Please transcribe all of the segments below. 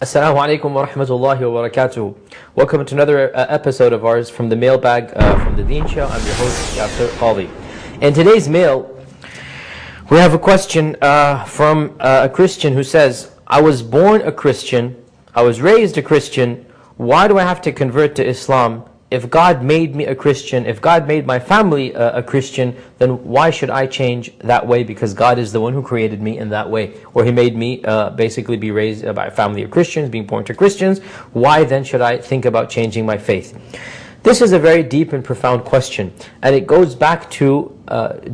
Assalamu alaikum wa rahmatullahi wa barakatuh. Welcome to another episode of ours from the Mailbag from the Deen Show. I'm your host, Yasser Qali. In today's mail, we have a question from a Christian who says, I was born a Christian, I was raised a Christian, why do I have to convert to Islam? If God made me a Christian, if God made my family a Christian, then why should I change that way? Because God is the one who created me in that way. Or He made me basically be raised by a family of Christians, being born to Christians. Why then should I think about changing my faith? This is a very deep and profound question. And it goes back to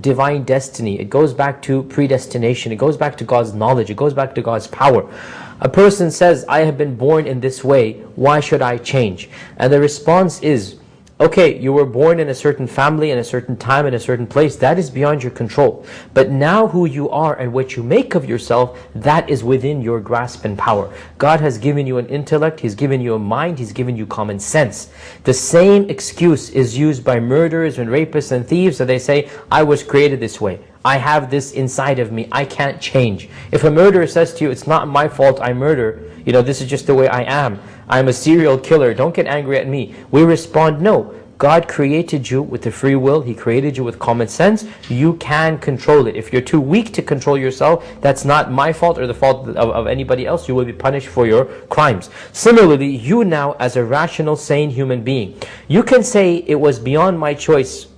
divine destiny. It goes back to predestination. It goes back to God's knowledge. It goes back to God's power. A person says, I have been born in this way, why should I change? And the response is, okay, you were born in a certain family, in a certain time, in a certain place, that is beyond your control. But now who you are and what you make of yourself, that is within your grasp and power. God has given you an intellect, He's given you a mind, He's given you common sense. The same excuse is used by murderers and rapists and thieves, so they say, I was created this way. I have this inside of me, I can't change. If a murderer says to you, it's not my fault I murder, this is just the way I am, I'm a serial killer, don't get angry at me. We respond, no. God created you with a free will, He created you with common sense, you can control it. If you're too weak to control yourself, that's not my fault or the fault of anybody else, you will be punished for your crimes. Similarly, you now as a rational, sane human being, you can say it was beyond my choice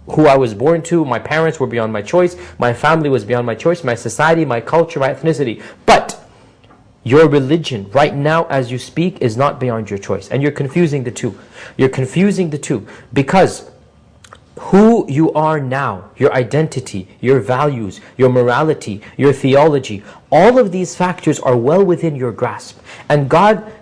who I was born to, my parents were beyond my choice, my family was beyond my choice, my society, my culture, my ethnicity. But your religion, right now as you speak, is not beyond your choice. And you're confusing the two. You're confusing the two because who you are now, your identity, your values, your morality, your theology, all of these factors are well within your grasp. And God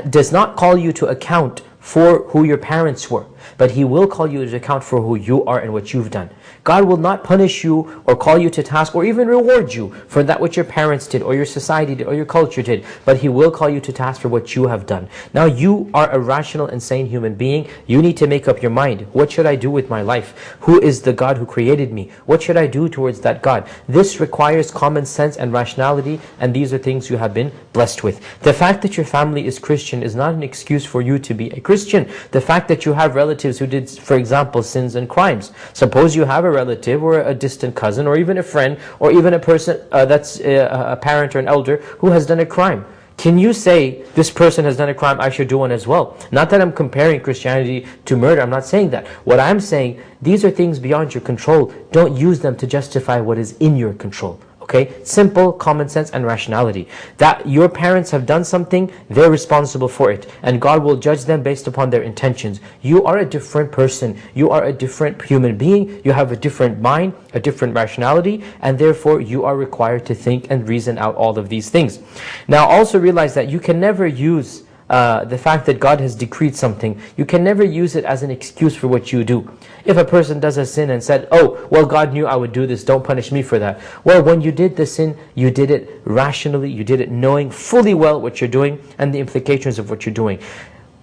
does not call you to account for who your parents were, but He will call you to account for who you are and what you've done. God will not punish you or call you to task or even reward you for that which your parents did or your society did or your culture did, but He will call you to task for what you have done. Now you are a rational and sane human being. You need to make up your mind. What should I do with my life? Who is the God who created me? What should I do towards that God? This requires common sense and rationality, and these are things you have been blessed with. The fact that your family is Christian is not an excuse for you to be a Christian. The fact that you have relatives who did, for example, sins and crimes. Suppose you have a relative or a distant cousin or even a friend or even a person that's a parent or an elder who has done a crime. Can you say, this person has done a crime, I should do one as well? Not that I'm comparing Christianity to murder, I'm not saying that. What I'm saying, these are things beyond your control. Don't use them to justify what is in your control. Okay, simple common sense and rationality. That your parents have done something, they're responsible for it, and God will judge them based upon their intentions. You are a different person, you are a different human being, you have a different mind, a different rationality, and therefore you are required to think and reason out all of these things. Now also realize that you can never use the fact that God has decreed something, you can never use it as an excuse for what you do. If a person does a sin and said, oh, well, God knew I would do this, don't punish me for that. Well, when you did the sin, you did it rationally, you did it knowing fully well what you're doing and the implications of what you're doing.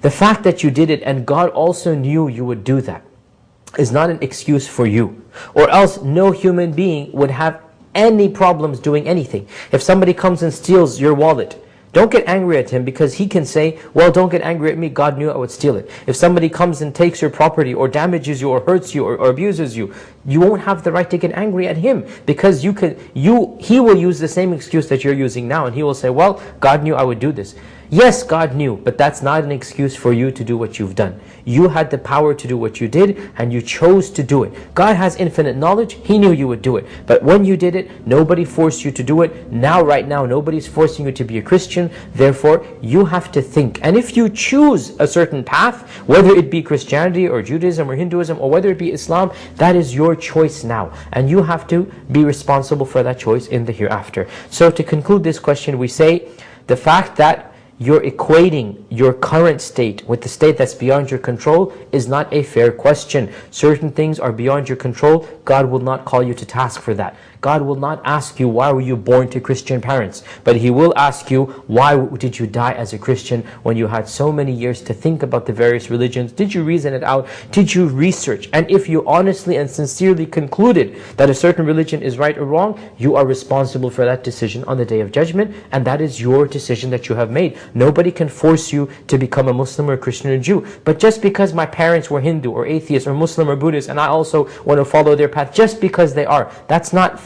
The fact that you did it and God also knew you would do that is not an excuse for you. Or else no human being would have any problems doing anything. If somebody comes and steals your wallet, don't get angry at him because he can say, well, don't get angry at me, God knew I would steal it. If somebody comes and takes your property or damages you or hurts you or abuses you, you won't have the right to get angry at him because he will use the same excuse that you're using now and he will say, well, God knew I would do this. Yes, God knew, but that's not an excuse for you to do what you've done. You had the power to do what you did, and you chose to do it. God has infinite knowledge. He knew you would do it. But when you did it, nobody forced you to do it. Now, right now, nobody's forcing you to be a Christian. Therefore, you have to think. And if you choose a certain path, whether it be Christianity or Judaism or Hinduism, or whether it be Islam, that is your choice now. And you have to be responsible for that choice in the hereafter. So to conclude this question, we say the fact that you're equating your current state with the state that's beyond your control is not a fair question. Certain things are beyond your control. God will not call you to task for that. God will not ask you, why were you born to Christian parents? But He will ask you, why did you die as a Christian when you had so many years to think about the various religions? Did you reason it out? Did you research? And if you honestly and sincerely concluded that a certain religion is right or wrong, you are responsible for that decision on the Day of Judgment, and that is your decision that you have made. Nobody can force you to become a Muslim or a Christian or Jew. But just because my parents were Hindu or atheist or Muslim or Buddhist, and I also want to follow their path, just because they are, that's not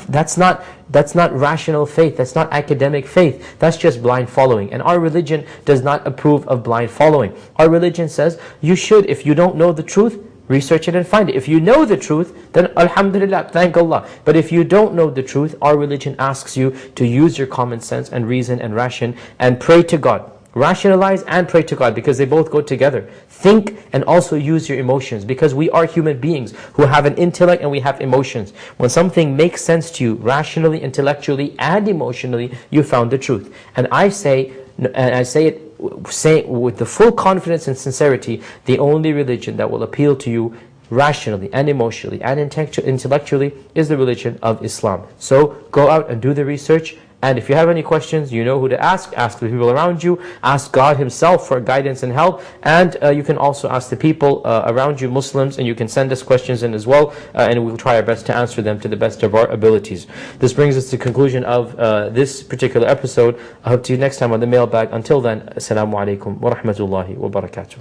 rational faith. That's not academic faith. That's just blind following. And our religion does not approve of blind following. Our religion says you should, if you don't know the truth, research it and find it. If you know the truth, then alhamdulillah, thank Allah. But if you don't know the truth, our religion asks you to use your common sense and reason and ration and pray to God. Rationalize and pray to God, because they both go together. Think and also use your emotions, because we are human beings who have an intellect and we have emotions. When something makes sense to you rationally, intellectually and emotionally, you found the truth. And I say it with the full confidence and sincerity, the only religion that will appeal to you rationally and emotionally and intellectually is the religion of Islam. So go out and do the research. And if you have any questions, you know who to ask. Ask the people around you. Ask God Himself for guidance and help. And you can also ask the people around you, Muslims, and you can send us questions in as well. And we'll try our best to answer them to the best of our abilities. This brings us to the conclusion of this particular episode. I hope to see you next time on the mailbag. Until then, Assalamu alaikum wa rahmatullahi wa barakatuh.